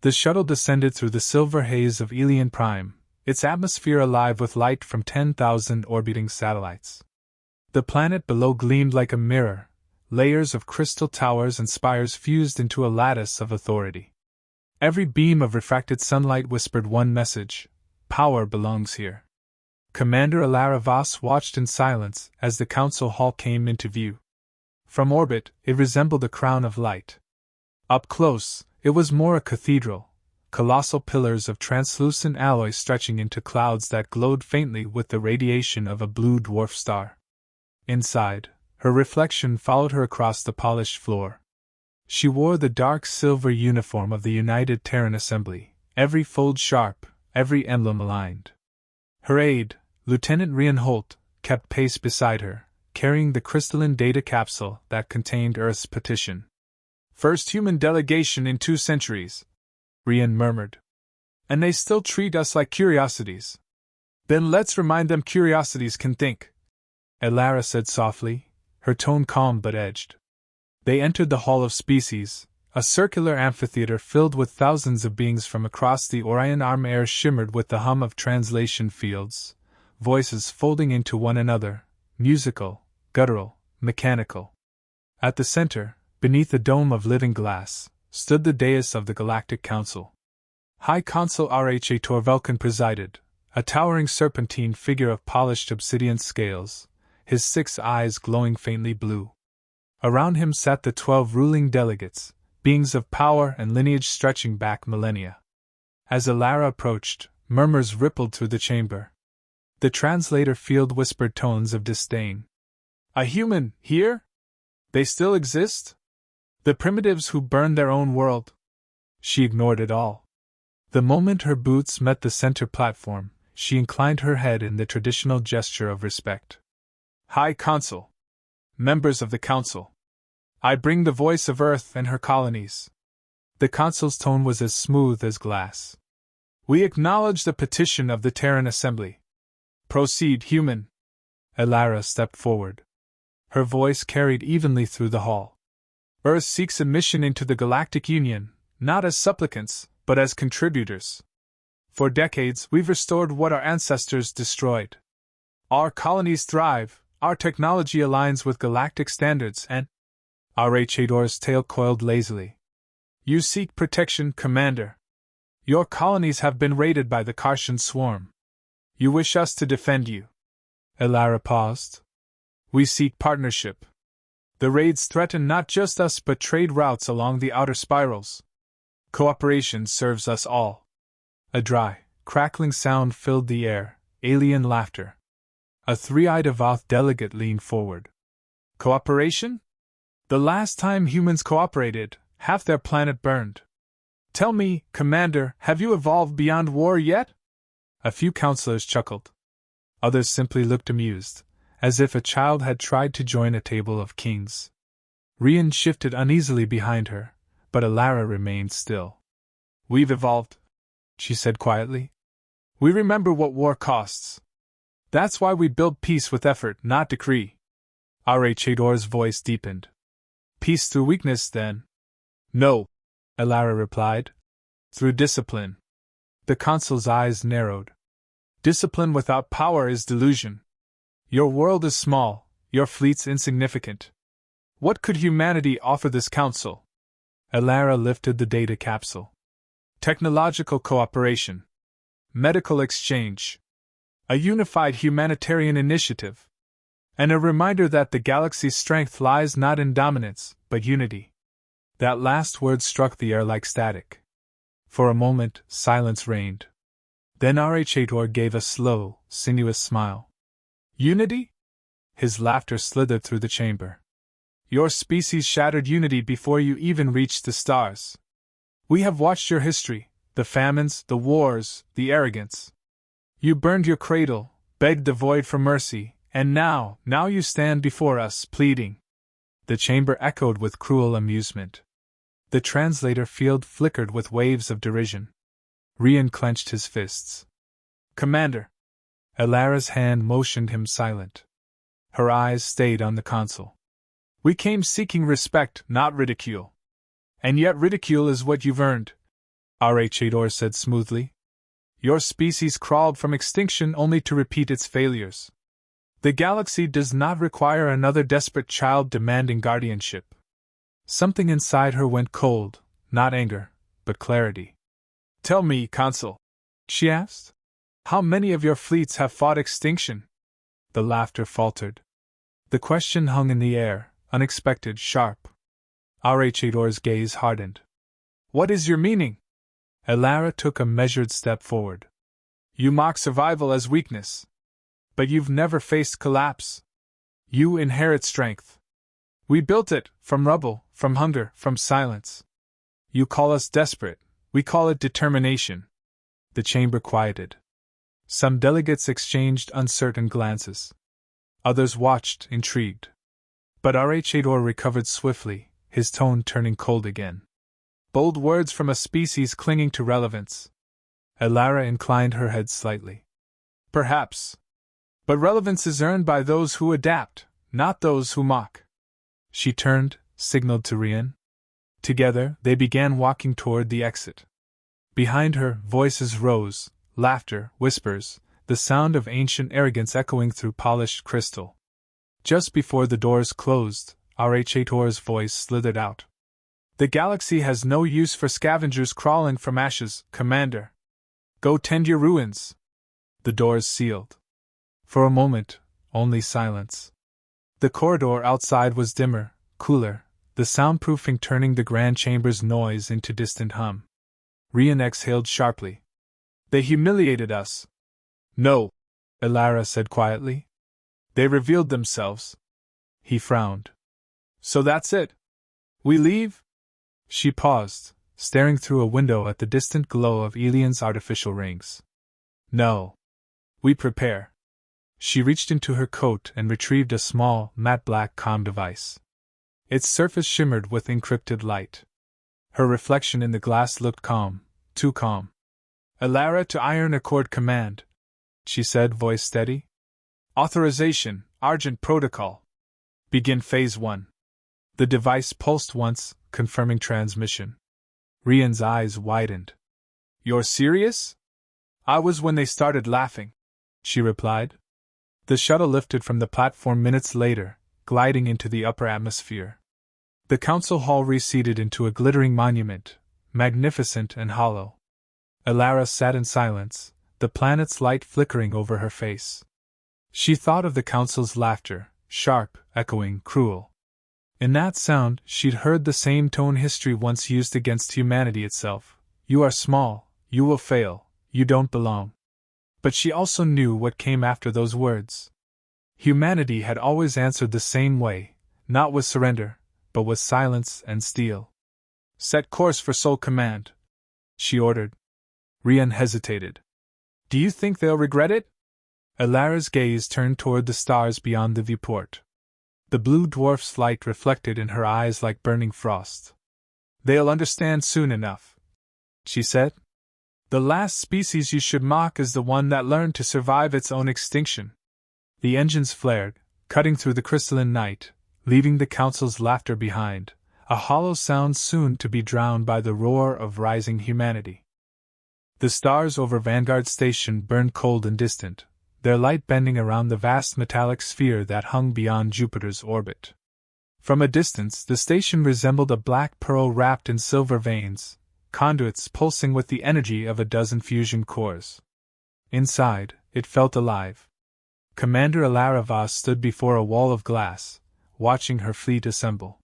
The shuttle descended through the silver haze of Elian Prime, its atmosphere alive with light from 10,000 orbiting satellites. The planet below gleamed like a mirror, layers of crystal towers and spires fused into a lattice of authority. Every beam of refracted sunlight whispered one message: power belongs here. Commander Alara Voss watched in silence as the council hall came into view. From orbit, it resembled a crown of light. Up close, it was more a cathedral, colossal pillars of translucent alloy stretching into clouds that glowed faintly with the radiation of a blue dwarf star. Inside, her reflection followed her across the polished floor. She wore the dark silver uniform of the United Terran Assembly, every fold sharp, every emblem aligned. Her aide, Lieutenant Rian Holt, kept pace beside her, carrying the crystalline data capsule that contained Earth's petition. "First human delegation in 2 centuries," Rian murmured. "And they still treat us like curiosities." "Then let's remind them curiosities can think," Alara said softly, her tone calm but edged. They entered the Hall of Species, a circular amphitheater filled with thousands of beings from across the Orion Arm. Air shimmered with the hum of translation fields, voices folding into one another, musical, guttural, mechanical. At the center, beneath a dome of living glass, stood the dais of the Galactic Council. High Consul Rha Torvelkin presided, a towering serpentine figure of polished obsidian scales, his 6 eyes glowing faintly blue. Around him sat the 12 ruling delegates, beings of power and lineage stretching back millennia. As Alara approached, murmurs rippled through the chamber. The translator field whispered tones of disdain. "A human, here? They still exist? The primitives who burned their own world?" She ignored it all. The moment her boots met the center platform, she inclined her head in the traditional gesture of respect. "High Consul, members of the Council, I bring the voice of Earth and her colonies." The Consul's tone was as smooth as glass. "We acknowledge the petition of the Terran Assembly. Proceed, human." Alara stepped forward. Her voice carried evenly through the hall. "Earth seeks admission into the Galactic Union, not as supplicants, but as contributors. For decades, we've restored what our ancestors destroyed. Our colonies thrive, our technology aligns with galactic standards, and..." Rha's tail coiled lazily. "You seek protection, Commander. Your colonies have been raided by the Kartian swarm. You wish us to defend you." Alara paused. "We seek partnership. The raids threaten not just us but trade routes along the outer spirals. Cooperation serves us all." A dry, crackling sound filled the air, alien laughter. A 3-eyed Avoth delegate leaned forward. "Cooperation? The last time humans cooperated, half their planet burned. Tell me, Commander, have you evolved beyond war yet?" A few counselors chuckled. Others simply looked amused, as if a child had tried to join a table of kings. Rian shifted uneasily behind her, but Alara remained still. "We've evolved," she said quietly. "We remember what war costs. That's why we build peace with effort, not decree." Rha's voice deepened. "Peace through weakness, then?" "No," Alara replied. "Through discipline." The Consul's eyes narrowed. "Discipline without power is delusion. Your world is small, your fleet's insignificant. What could humanity offer this Council?" Alara lifted the data capsule. "Technological cooperation. Medical exchange. A unified humanitarian initiative. And a reminder that the galaxy's strength lies not in dominance, but unity." That last word struck the air like static. For a moment, silence reigned. Then Rha gave a slow, sinuous smile. "Unity?" His laughter slithered through the chamber. "Your species shattered unity before you even reached the stars. We have watched your history, the famines, the wars, the arrogance. You burned your cradle, begged the void for mercy, and now you stand before us, pleading." The chamber echoed with cruel amusement. The translator field flickered with waves of derision. Rian clenched his fists. "Commander!" Alara's hand motioned him silent. Her eyes stayed on the Consul. "We came seeking respect, not ridicule. And yet ridicule is what you've earned." RH said smoothly. Your species crawled from extinction only to repeat its failures. The galaxy does not require another desperate child demanding guardianship. Something inside her went cold, not anger, but clarity. Tell me, Consul, she asked, how many of your fleets have fought extinction? The laughter faltered. The question hung in the air, unexpected, sharp. RH gaze hardened. What is your meaning? Elara took a measured step forward. You mock survival as weakness. But you've never faced collapse. You inherit strength. We built it, from rubble, from hunger, from silence. You call us desperate, we call it determination. The chamber quieted. Some delegates exchanged uncertain glances. Others watched, intrigued. But RH recovered swiftly, his tone turning cold again. Bold words from a species clinging to relevance. Elara inclined her head slightly. Perhaps. But relevance is earned by those who adapt, not those who mock. She turned, signaled to Rian. Together, they began walking toward the exit. Behind her, voices rose, laughter, whispers, the sound of ancient arrogance echoing through polished crystal. Just before the doors closed, RH voice slithered out. The galaxy has no use for scavengers crawling from ashes, Commander. Go tend your ruins. The doors sealed. For a moment, only silence. The corridor outside was dimmer, cooler, the soundproofing turning the grand chamber's noise into distant hum. Rian exhaled sharply. They humiliated us. No, Elara said quietly. They revealed themselves. He frowned. So that's it? We leave? She paused, staring through a window at the distant glow of Elian's artificial rings. No. We prepare. She reached into her coat and retrieved a small, matte black comm device. Its surface shimmered with encrypted light. Her reflection in the glass looked calm, too calm. Elara to Iron Accord Command, she said, voice steady. Authorization, Argent Protocol. Begin Phase 1. The device pulsed once, confirming transmission. Rian's eyes widened. You're serious? I was when they started laughing, she replied. The shuttle lifted from the platform minutes later, gliding into the upper atmosphere. The council hall receded into a glittering monument, magnificent and hollow. Elara sat in silence, the planet's light flickering over her face. She thought of the council's laughter, sharp, echoing, cruel. In that sound, she'd heard the same tone history once used against humanity itself. You are small, you will fail, you don't belong. But she also knew what came after those words. Humanity had always answered the same way, not with surrender, but with silence and steel. Set course for Sol Command, she ordered. Rian hesitated. Do you think they'll regret it? Elara's gaze turned toward the stars beyond the viewport. The blue dwarf's light reflected in her eyes like burning frost. They'll understand soon enough, she said. The last species you should mock is the one that learned to survive its own extinction. The engines flared, cutting through the crystalline night, leaving the council's laughter behind, a hollow sound soon to be drowned by the roar of rising humanity. The stars over Vanguard Station burned cold and distant, their light bending around the vast metallic sphere that hung beyond Jupiter's orbit. From a distance, the station resembled a black pearl wrapped in silver veins, conduits pulsing with the energy of a dozen fusion cores. Inside, it felt alive. Commander Elara Vaz stood before a wall of glass, watching her fleet assemble.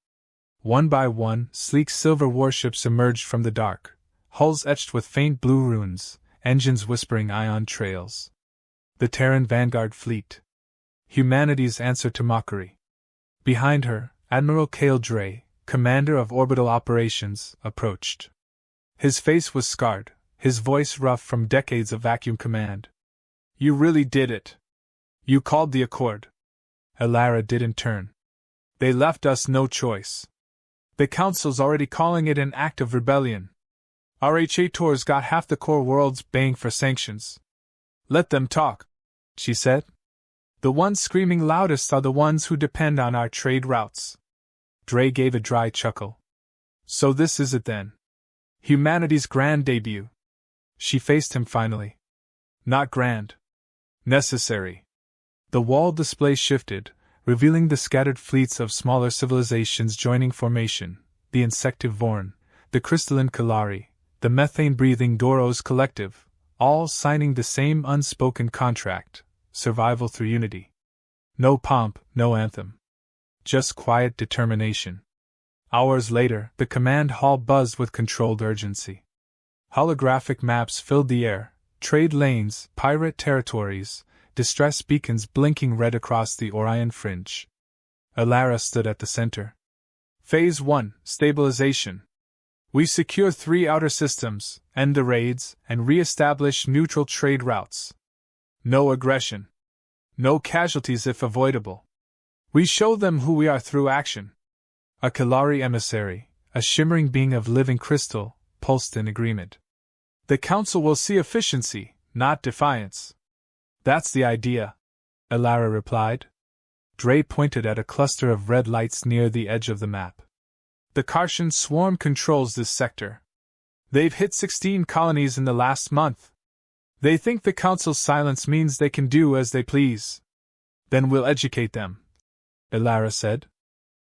One by one, sleek silver warships emerged from the dark, hulls etched with faint blue runes, engines whispering ion trails. The Terran Vanguard Fleet. Humanity's answer to mockery. Behind her, Admiral Kale Dre, commander of orbital operations, approached. His face was scarred, his voice rough from decades of vacuum command. You really did it. You called the Accord. Elara did in turn. They left us no choice. The Council's already calling it an act of rebellion. RH-Tor's got half the core worlds baying for sanctions. Let them talk, she said. The ones screaming loudest are the ones who depend on our trade routes. Dre gave a dry chuckle. So this is it then. Humanity's grand debut. She faced him finally. Not grand. Necessary. The wall display shifted, revealing the scattered fleets of smaller civilizations joining formation, the insectivorn, the crystalline Kalari, the methane-breathing Doros collective, all signing the same unspoken contract, survival through unity. No pomp, no anthem. Just quiet determination. Hours later, the command hall buzzed with controlled urgency. Holographic maps filled the air, trade lanes, pirate territories, distress beacons blinking red across the Orion fringe. Alara stood at the center. Phase 1, Stabilization. We secure 3 outer systems, end the raids, and re-establish neutral trade routes. No aggression. No casualties if avoidable. We show them who we are through action. A Kalari emissary, a shimmering being of living crystal, pulsed in agreement. The Council will see efficiency, not defiance. That's the idea, Alara replied. Dre pointed at a cluster of red lights near the edge of the map. The Kartian swarm controls this sector. They've hit 16 colonies in the last month. They think the Council's silence means they can do as they please. Then we'll educate them, Alara said.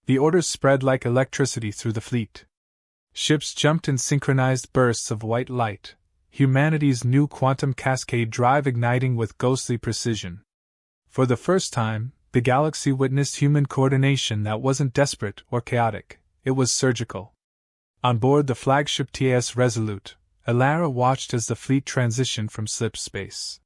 The orders spread like electricity through the fleet. Ships jumped in synchronized bursts of white light, humanity's new quantum cascade drive igniting with ghostly precision. For the first time, the galaxy witnessed human coordination that wasn't desperate or chaotic, it was surgical. On board the flagship TAS Resolute, Alara watched as the fleet transitioned from slip space.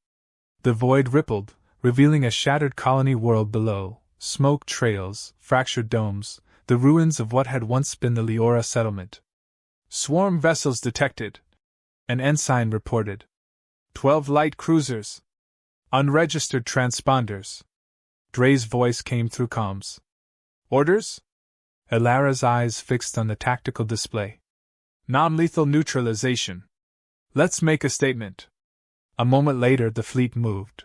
The void rippled, revealing a shattered colony world below, smoke trails, fractured domes, the ruins of what had once been the Leora settlement. Swarm vessels detected. An ensign reported. 12 light cruisers. Unregistered transponders. Dre's voice came through comms. Orders? Alara's eyes fixed on the tactical display. Non-lethal neutralization. Let's make a statement. A moment later the fleet moved.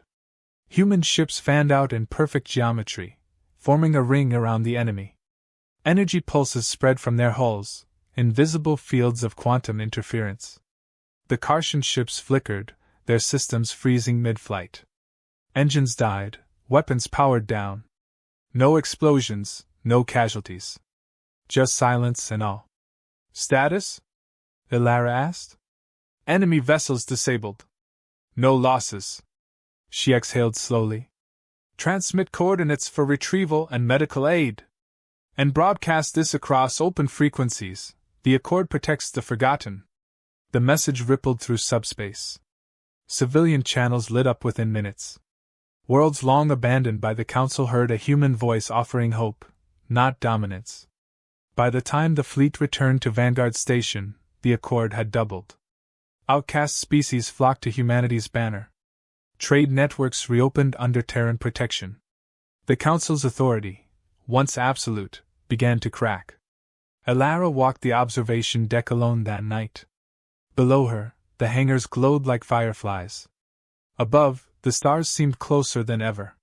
Human ships fanned out in perfect geometry, forming a ring around the enemy. Energy pulses spread from their hulls, invisible fields of quantum interference. The Kartian ships flickered, their systems freezing mid-flight. Engines died, weapons powered down. No explosions, no casualties. Just silence and awe. Status? Alara asked. Enemy vessels disabled. No losses. She exhaled slowly. Transmit coordinates for retrieval and medical aid. And broadcast this across open frequencies. The Accord protects the forgotten. The message rippled through subspace. Civilian channels lit up within minutes. Worlds long abandoned by the Council heard a human voice offering hope, not dominance. By the time the fleet returned to Vanguard Station, the Accord had doubled. Outcast species flocked to humanity's banner. Trade networks reopened under Terran protection. The Council's authority, once absolute, began to crack. Alara walked the observation deck alone that night. Below her, the hangars glowed like fireflies. Above, the stars seemed closer than ever.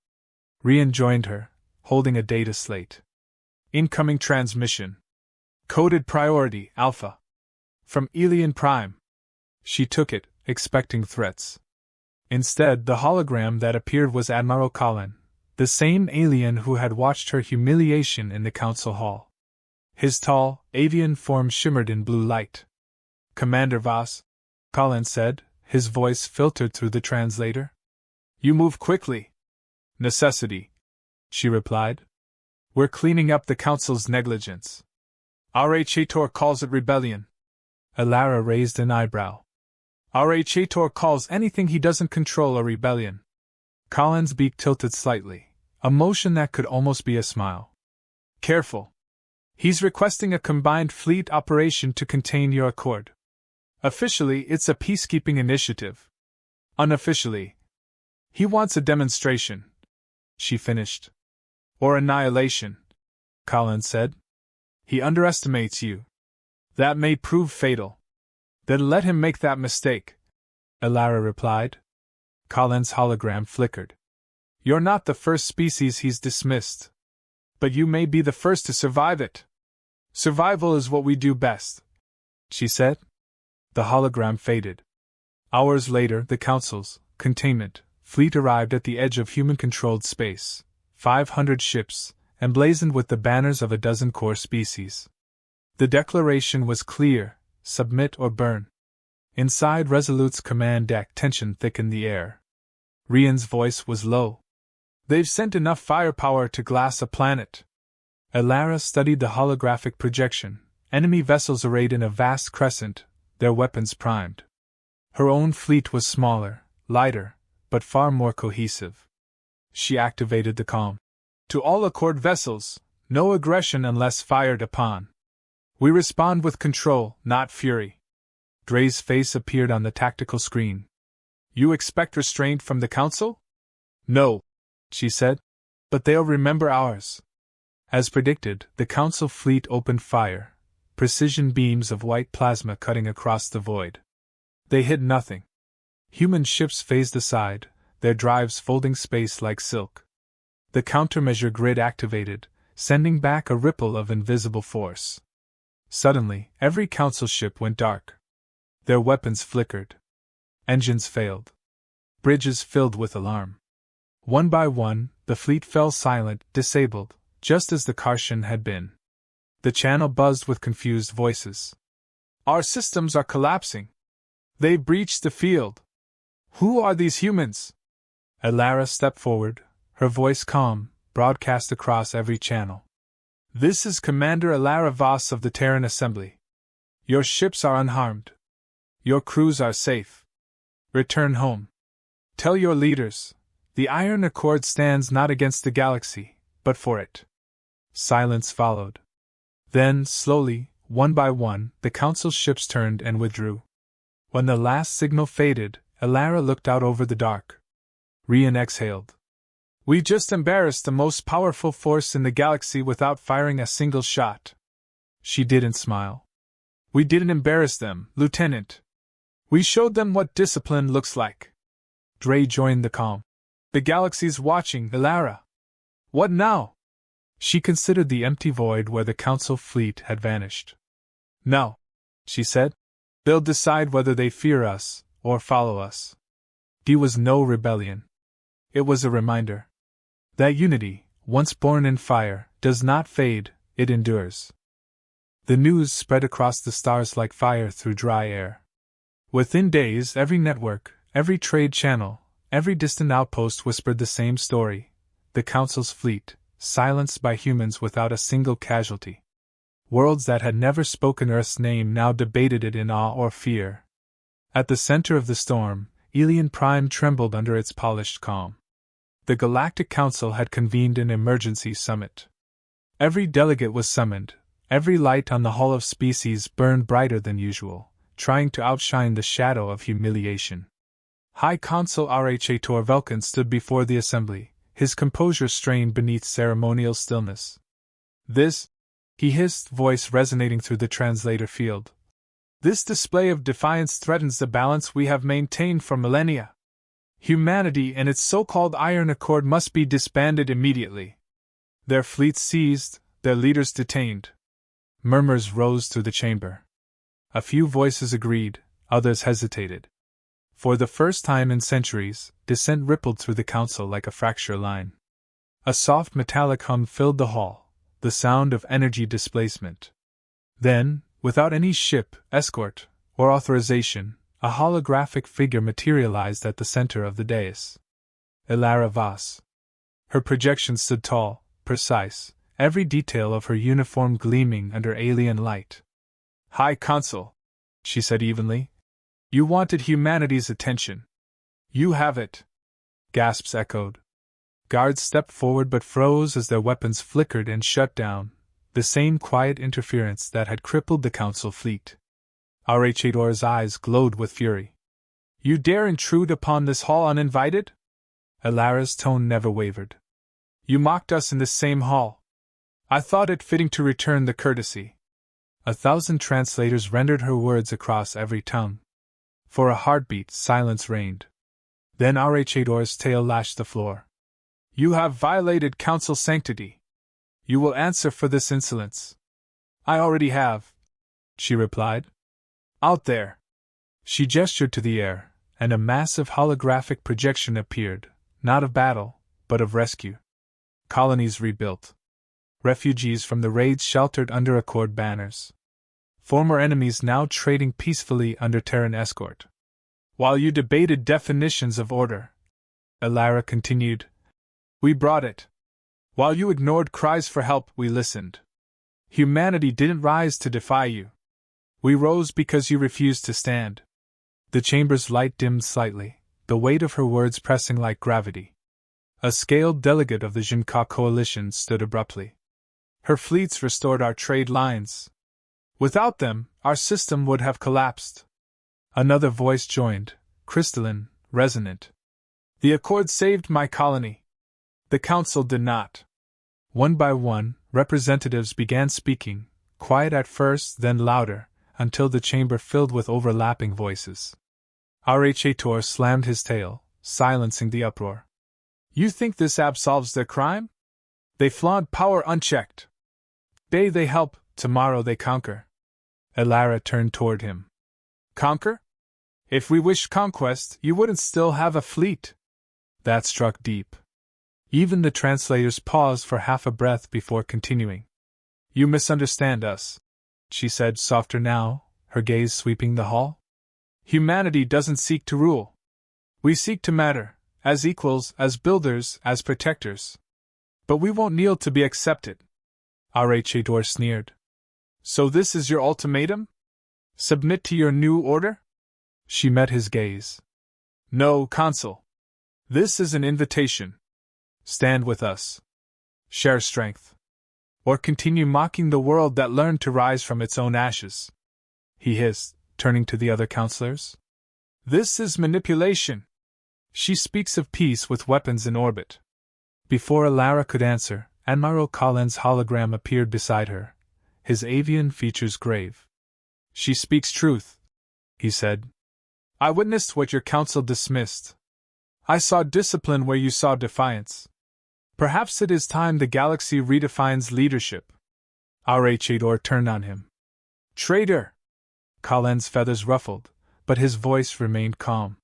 Rian joined her, holding a data slate. Incoming transmission. Coded priority, Alpha. From Elian Prime. She took it, expecting threats. Instead, the hologram that appeared was Admiral Colin, the same alien who had watched her humiliation in the Council Hall. His tall, avian form shimmered in blue light. Commander Voss, Colin said, his voice filtered through the translator. You move quickly. Necessity, she replied. We're cleaning up the Council's negligence. RHATOR calls it rebellion. Alara raised an eyebrow. RHATOR calls anything he doesn't control a rebellion. Colin's beak tilted slightly, a motion that could almost be a smile. Careful. He's requesting a combined fleet operation to contain your Accord. Officially, it's a peacekeeping initiative. Unofficially, he wants a demonstration. She finished. Or annihilation, Colin said. He underestimates you. That may prove fatal. Then let him make that mistake, Alara replied. Colin's hologram flickered. You're not the first species he's dismissed. But you may be the first to survive it. Survival is what we do best, she said. The hologram faded. Hours later, the Council's containment fleet arrived at the edge of human-controlled space. 500 ships, emblazoned with the banners of a dozen core species. The declaration was clear: submit or burn. Inside Resolute's command deck, tension thickened the air. Rian's voice was low. They've sent enough firepower to glass a planet. Elara studied the holographic projection. Enemy vessels arrayed in a vast crescent, their weapons primed. Her own fleet was smaller, lighter, but far more cohesive. She activated the comm. To all Accord vessels, no aggression unless fired upon. We respond with control, not fury. Dre's face appeared on the tactical screen. You expect restraint from the Council? No, she said. But they'll remember ours. As predicted, the Council fleet opened fire, precision beams of white plasma cutting across the void. They hit nothing. Human ships phased aside, their drives folding space like silk. The countermeasure grid activated, sending back a ripple of invisible force. Suddenly, every Council ship went dark. Their weapons flickered. Engines failed. Bridges filled with alarm. One by one, the fleet fell silent, disabled, just as the Kartian had been. The channel buzzed with confused voices. Our systems are collapsing. They breached the field. Who are these humans? Elara stepped forward, her voice calm, broadcast across every channel. This is Commander Elara Voss of the Terran Assembly. Your ships are unharmed. Your crews are safe. Return home. Tell your leaders, the Iron Accord stands not against the galaxy, but for it. Silence followed. Then, slowly, one by one, the Council's ships turned and withdrew. When the last signal faded, Elara looked out over the dark. Rian exhaled. We just embarrassed the most powerful force in the galaxy without firing a single shot. She didn't smile. We didn't embarrass them, Lieutenant. We showed them what discipline looks like. Dre joined the calm. The galaxy's watching, Elara. What now? She considered the empty void where the Council fleet had vanished. No, she said. They'll decide whether they fear us or follow us. It was no rebellion. It was a reminder that unity, once born in fire, does not fade, it endures. The news spread across the stars like fire through dry air. Within days, every network, every trade channel, every distant outpost whispered the same story: the Council's fleet, silenced by humans without a single casualty. Worlds that had never spoken Earth's name now debated it in awe or fear. At the center of the storm, Ilian Prime trembled under its polished calm. The Galactic Council had convened an emergency summit. Every delegate was summoned, every light on the Hall of Species burned brighter than usual, trying to outshine the shadow of humiliation. High Consul Rhator Velkin stood before the assembly, his composure strained beneath ceremonial stillness. This, he hissed, voice resonating through the translator field. This display of defiance threatens the balance we have maintained for millennia. Humanity and its so-called Iron Accord must be disbanded immediately. Their fleets seized, their leaders detained. Murmurs rose through the chamber. A few voices agreed, others hesitated. For the first time in centuries, dissent rippled through the Council like a fracture line. A soft metallic hum filled the hall, the sound of energy displacement. Then, without any ship, escort, or authorization, a holographic figure materialized at the center of the dais. Elara Voss. Her projection stood tall, precise, every detail of her uniform gleaming under alien light. High Consul, she said evenly. You wanted humanity's attention. You have it. Gasps echoed. Guards stepped forward but froze as their weapons flickered and shut down, the same quiet interference that had crippled the Council fleet. Rhator's eyes glowed with fury. You dare intrude upon this hall uninvited? Elara's tone never wavered. You mocked us in this same hall. I thought it fitting to return the courtesy. 1,000 translators rendered her words across every tongue. For a heartbeat, silence reigned. Then Rhator's tail lashed the floor. You have violated Council sanctity. You will answer for this insolence. I already have, she replied. Out there, She gestured to the air, and a massive holographic projection appeared, not of battle, but of rescue. Colonies rebuilt. Refugees from the raids sheltered under Accord banners. Former enemies now trading peacefully under Terran escort. While you debated definitions of order, Elara continued, we brought it. While you ignored cries for help, we listened. Humanity didn't rise to defy you. We rose because you refused to stand. The chamber's light dimmed slightly, the weight of her words pressing like gravity. A scaled delegate of the Jinka coalition stood abruptly. Her fleets restored our trade lines. Without them, our system would have collapsed. Another voice joined, crystalline, resonant. The Accord saved my colony. The Council did not. One by one, representatives began speaking, quiet at first, then louder, until the chamber filled with overlapping voices. HFY slammed his tail, silencing the uproar. You think this absolves their crime? They flaunt power unchecked. Today they help, tomorrow they conquer. Elara turned toward him. Conquer? If we wished conquest, you wouldn't still have a fleet. That struck deep. Even the translators paused for half a breath before continuing. You misunderstand us, she said, softer now, her gaze sweeping the hall. Humanity doesn't seek to rule. We seek to matter, as equals, as builders, as protectors. But we won't kneel to be accepted. HFY sneered. So this is your ultimatum? Submit to your new order? She met his gaze. No, Consul. This is an invitation. Stand with us. Share strength. Or continue mocking the world that learned to rise from its own ashes. He hissed, turning to the other counselors. This is manipulation. She speaks of peace with weapons in orbit. Before Elara could answer, Admiral Collins' hologram appeared beside her, his avian features grave. She speaks truth, he said. I witnessed what your council dismissed. I saw discipline where you saw defiance. Perhaps it is time the galaxy redefines leadership. HFY turned on him. Traitor! Collins' feathers ruffled, but his voice remained calm.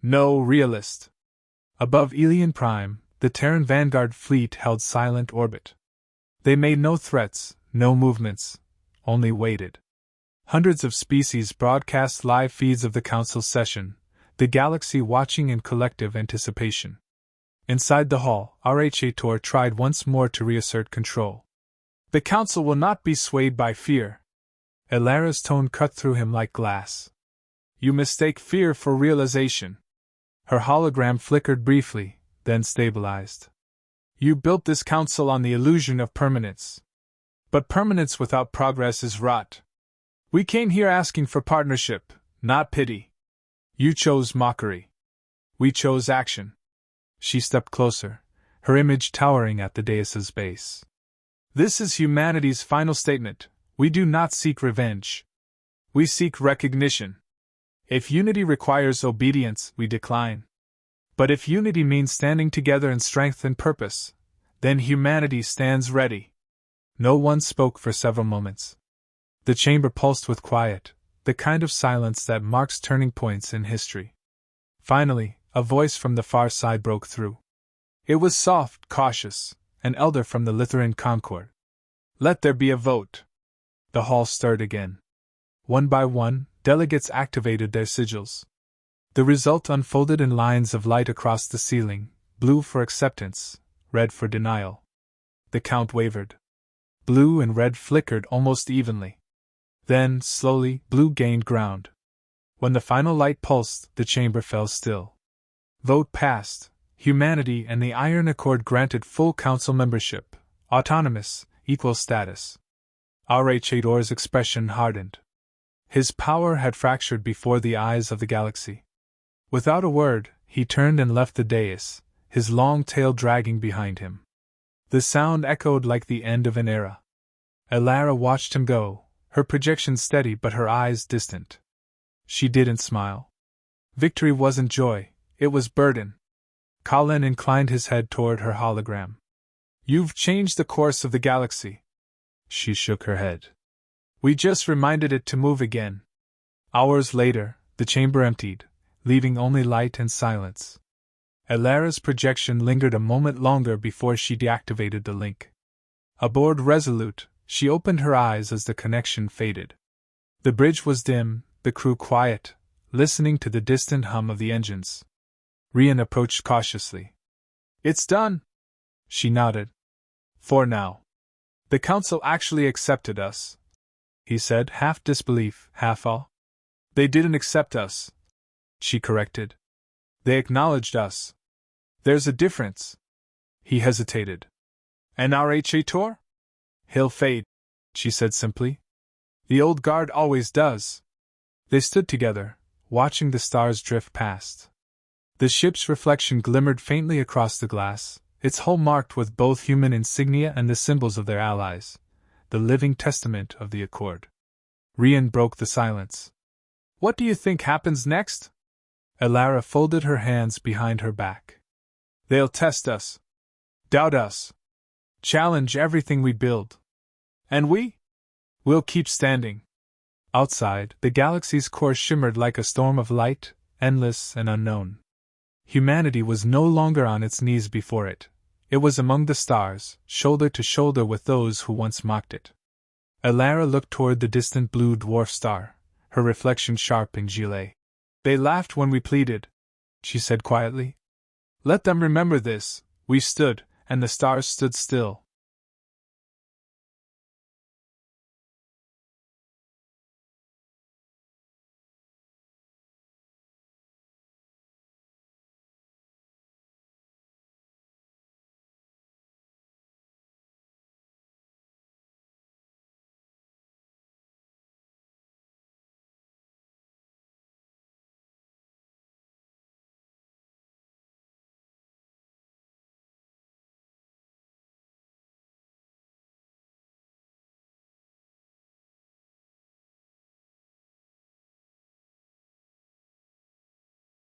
No, realist. Above Ilian Prime, the Terran Vanguard fleet held silent orbit. They made no threats, no movements, only waited. Hundreds of species broadcast live feeds of the Council's session, the galaxy watching in collective anticipation. Inside the hall, HFY tried once more to reassert control. The Council will not be swayed by fear. Elara's tone cut through him like glass. You mistake fear for realization. Her hologram flickered briefly, then stabilized. You built this council on the illusion of permanence. But permanence without progress is rot. We came here asking for partnership, not pity. You chose mockery. We chose action. She stepped closer, her image towering at the dais' base. This is humanity's final statement. We do not seek revenge. We seek recognition. If unity requires obedience, we decline. But if unity means standing together in strength and purpose, then humanity stands ready. No one spoke for several moments. The chamber pulsed with quiet, the kind of silence that marks turning points in history. Finally, a voice from the far side broke through. It was soft, cautious, an elder from the Lytheran Concord. Let there be a vote. The hall stirred again. One by one, delegates activated their sigils. The result unfolded in lines of light across the ceiling, blue for acceptance, red for denial. The count wavered. Blue and red flickered almost evenly. Then, slowly, blue gained ground. When the final light pulsed, the chamber fell still. Vote passed. Humanity and the Iron Accord granted full council membership, autonomous, equal status. HFY's expression hardened. His power had fractured before the eyes of the galaxy. Without a word, he turned and left the dais, his long tail dragging behind him. The sound echoed like the end of an era. Elara watched him go, her projection steady but her eyes distant. She didn't smile. Victory wasn't joy, it was burden. Colin inclined his head toward her hologram. You've changed the course of the galaxy. She shook her head. We just reminded it to move again. Hours later, The chamber emptied, leaving only light and silence. Elara's projection lingered a moment longer before she deactivated the link. Aboard Resolute, she opened her eyes as the connection faded. The bridge was dim, the crew quiet, listening to the distant hum of the engines. Rian approached cautiously. "It's done," she nodded. "For now. The council actually accepted us," he said, half disbelief, half awe. "They didn't accept us," she corrected. "They acknowledged us. There's a difference." He hesitated. "And our HA-Tor? He'll fade," she said simply. "The old guard always does." They stood together, watching the stars drift past. The ship's reflection glimmered faintly across the glass, its hull marked with both human insignia and the symbols of their allies, the living testament of the Accord. Rian broke the silence. "What do you think happens next?" Elara folded her hands behind her back. "They'll test us. Doubt us. Challenge everything we build. And we'll keep standing." Outside, the galaxy's core shimmered like a storm of light, endless and unknown. Humanity was no longer on its knees before it. It was among the stars, shoulder to shoulder with those who once mocked it. Elara looked toward the distant blue dwarf star, her reflection sharp in gilet. "They laughed when we pleaded," she said quietly. "Let them remember this. We stood, and the stars stood still.